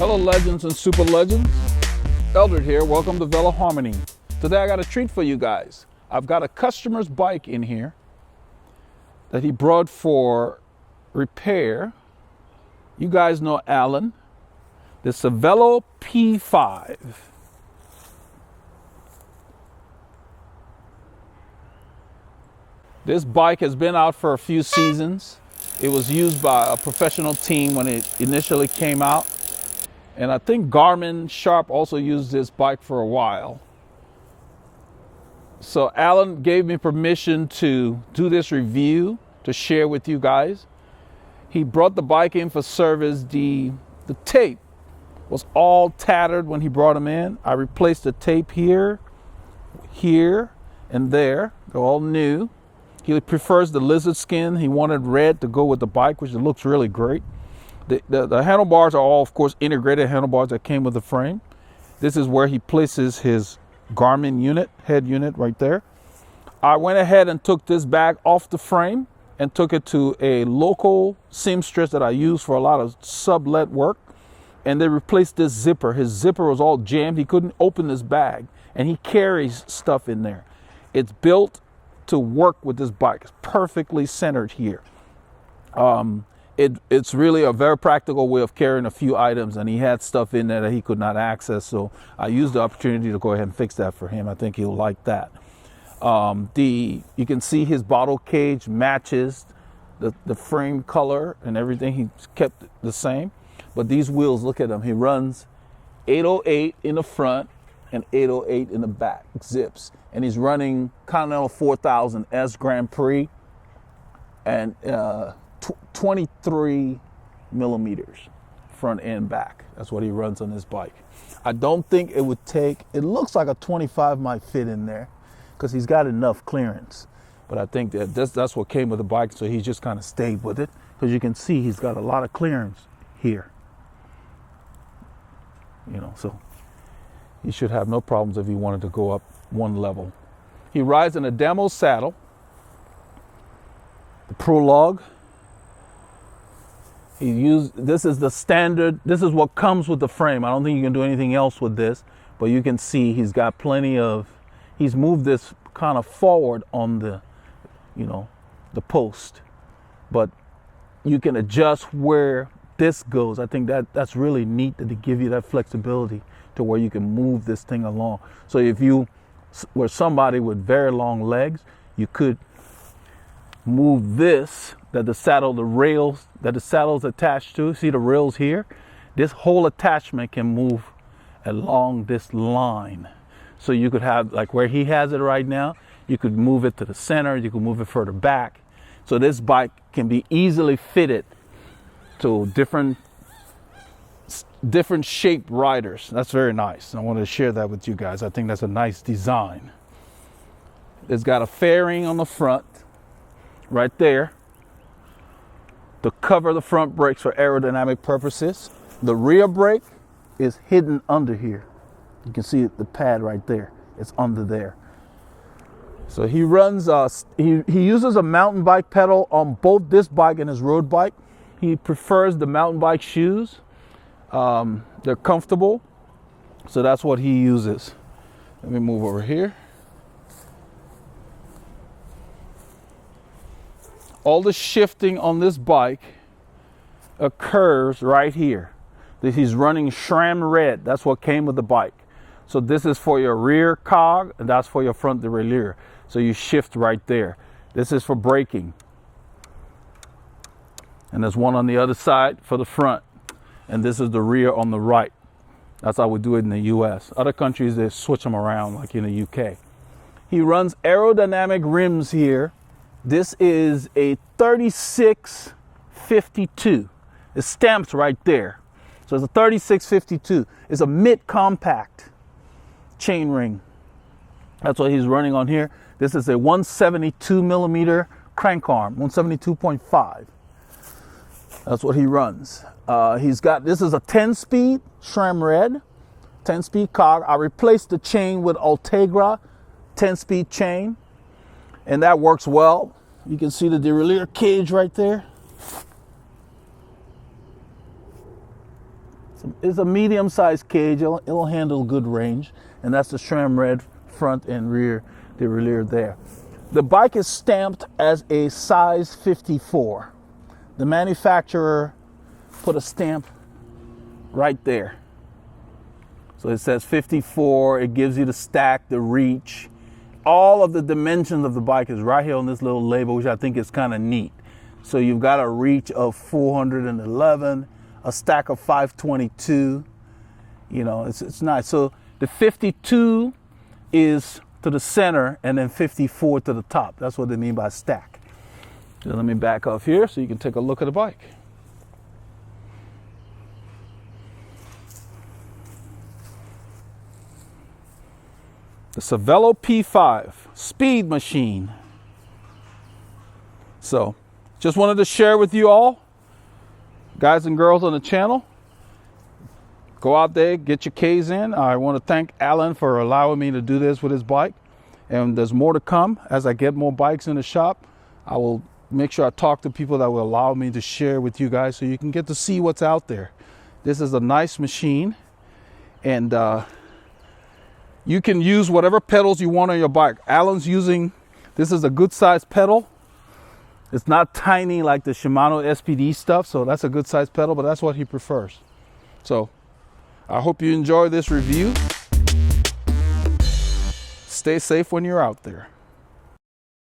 Hello legends and super legends, Eldred here, welcome to Veloharmony. Today I got a treat for you guys. I've got a customer's bike in here that he brought for repair. You guys know Alan, the Cervelo P5. This bike has been out for a few seasons. It was used by a professional team when it initially came out. And I think Garmin Sharp also used this bike for a while. So Alan gave me permission to do this review to share with you guys. He brought the bike in for service. The tape was all tattered when he brought them in. I replaced the tape here, and there. They're all new. He prefers the lizard skin. He wanted red to go with the bike, which looks really great. The handlebars are all, of course, integrated handlebars that came with the frame. This is where he places his Garmin unit, head unit right there. I went ahead and took this bag off the frame and took it to a local seamstress that I use for a lot of sublet work. And they replaced this zipper. His zipper was all jammed. He couldn't open this bag, and he carries stuff in there. It's built to work with this bike. It's perfectly centered here. It's really a very practical way of carrying a few items, and he had stuff in there that he could not access, so I used the opportunity to go ahead and fix that for him. I think he'll like that. You can see his bottle cage matches the frame color and everything. He kept it the same, but these wheels, look at them. He runs 808 in the front and 808 in the back, zips, and he's running Continental 4000 S Grand Prix and 23 millimeters front and back. That's what he runs on this bike. I don't think it would take, it looks like a 25 might fit in there because he's got enough clearance. But I think that's what came with the bike, so he just kind of stayed with it, because you can see he's got a lot of clearance here. You know, so he should have no problems if he wanted to go up one level. He rides in a demo saddle, the Prologue. This is the standard, this is what comes with the frame. I don't think you can do anything else with this, but you can see he's got plenty of, he's moved this kind of forward on the, the post, but you can adjust where this goes. I think that's really neat, that they give you that flexibility to where you can move this thing along. So if you were somebody with very long legs, you could move this, that the rails that the saddle is attached to. See the rails here? This whole attachment can move along this line. So you could have, like where he has it right now, you could move it to the center, you could move it further back. So this bike can be easily fitted to different shaped riders. That's very nice. I wanted to share that with you guys. I think that's a nice design. It's got a fairing on the front right there to cover the front brakes for aerodynamic purposes. The rear brake is hidden under here. You can see the pad right there. It's under there. So he runs, he uses a mountain bike pedal on both this bike and his road bike. He prefers the mountain bike shoes. They're comfortable, so that's what he uses. Let me move over here. All the shifting on this bike occurs right here. He's running SRAM red. That's what came with the bike. So this is for your rear cog, and that's for your front derailleur. So you shift right there. This is for braking. And there's one on the other side for the front. And this is the rear on the right. That's how we do it in the US. Other countries, they switch them around, like in the UK. He runs aerodynamic rims here. This is a 3652. It stamps right there. So it's a 3652. It's a mid-compact chain ring. That's what he's running on here. This is a 172 millimeter crank arm, 172.5. That's what he runs. This is a 10-speed SRAM red, 10-speed cog. I replaced the chain with Ultegra 10-speed chain, and that works well. You can see the derailleur cage right there. It's a medium-sized cage. It'll handle good range. And that's the SRAM red front and rear derailleur there. The bike is stamped as a size 54. The manufacturer put a stamp right there. So it says 54. It gives you the stack, the reach. All of the dimensions of the bike is right here on this little label, which I think is kind of neat. So you've got a reach of 411, a stack of 522. You know, it's nice. So the 52 is to the center and then 54 to the top. That's what they mean by stack. So let me back off here so you can take a look at the bike. The Cervelo P5 speed machine. So just wanted to share with you all, guys and girls on the channel. Go out there, get your K's in. I want to thank Alan for allowing me to do this with his bike. And there's more to come. As I get more bikes in the shop, I will make sure I talk to people that will allow me to share with you guys so you can get to see what's out there. This is a nice machine. And you can use whatever pedals you want on your bike. Alan's using, this is a good size pedal. It's not tiny like the Shimano SPD stuff, so that's a good size pedal, but that's what he prefers. So I hope you enjoy this review. Stay safe when you're out there.